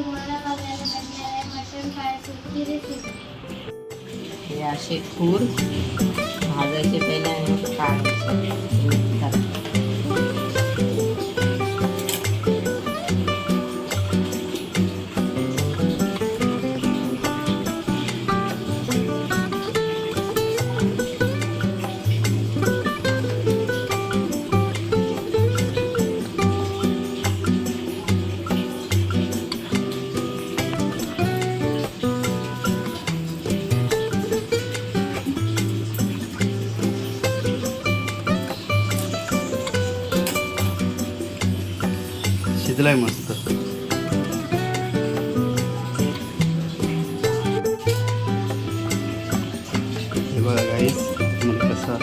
तुम्हाला बघायला भेटणार आहे मटण फ्राय सूपची रेसिपी। हे असे खूर भाजायचे पहिले आणि मग काढायचे। शिजलाय मस्त। हे बघा गाईस, म्हणजे कसं असतं।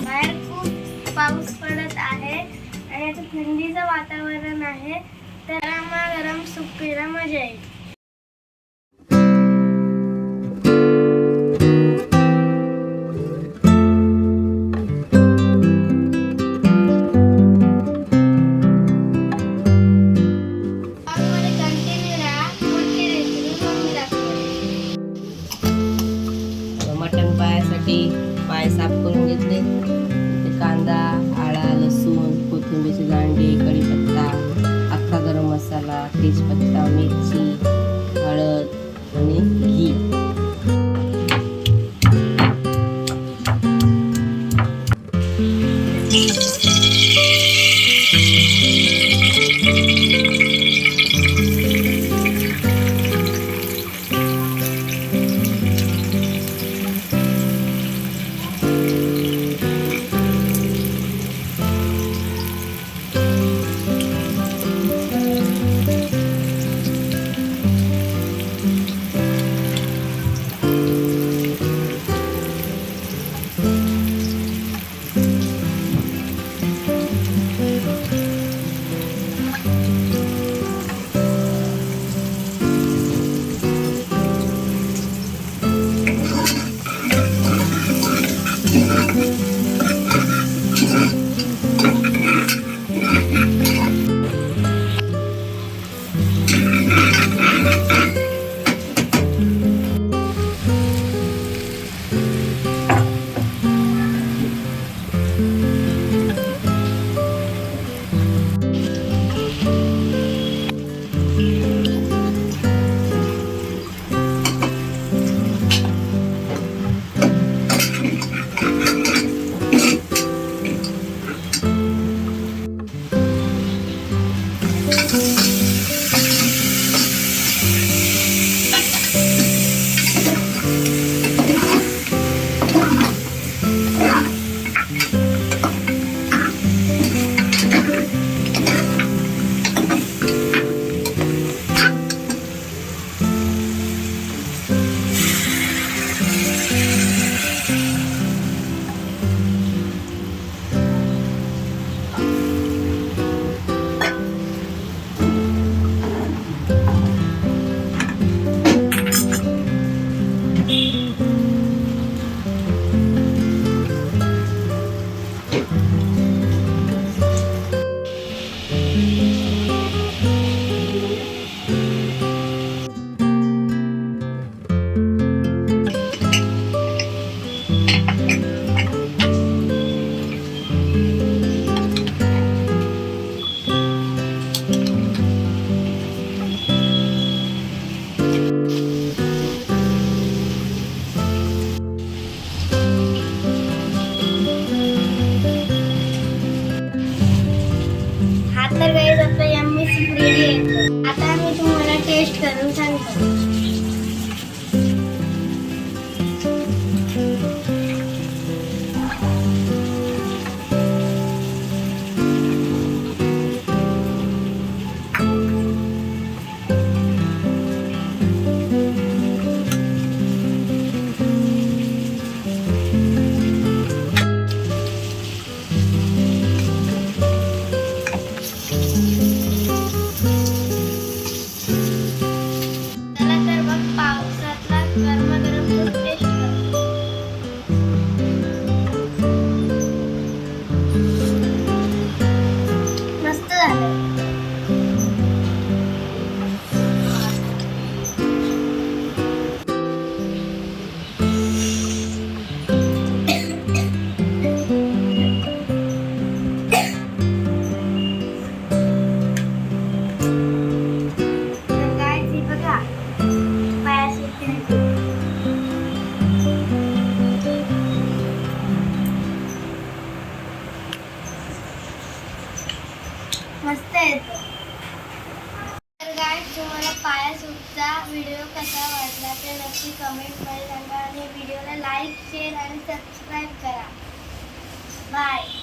बाहेर खूप पाऊस पडत आहे आणि आता थंडीचं वातावरण आहे, तर गरम सूप प्यायला मजा येईल। मटण पायासाठी पाय साफ करून घेतले। कांदा, आळा, लसूण, कोथिंबीरची दांडी, कढीपत्ता, अख्खा गरम मसाला, तेजपत्ता, मिरची, हळद आणि घी। मस्त येतो. तर गाईस तुम्हाला पाया सूपचा व्हिडिओ कसा वाटला ते नक्की कमेंटमध्ये सांगा आणि व्हिडिओला लाईक शेअर आणि सबस्क्राईब करा. बाय.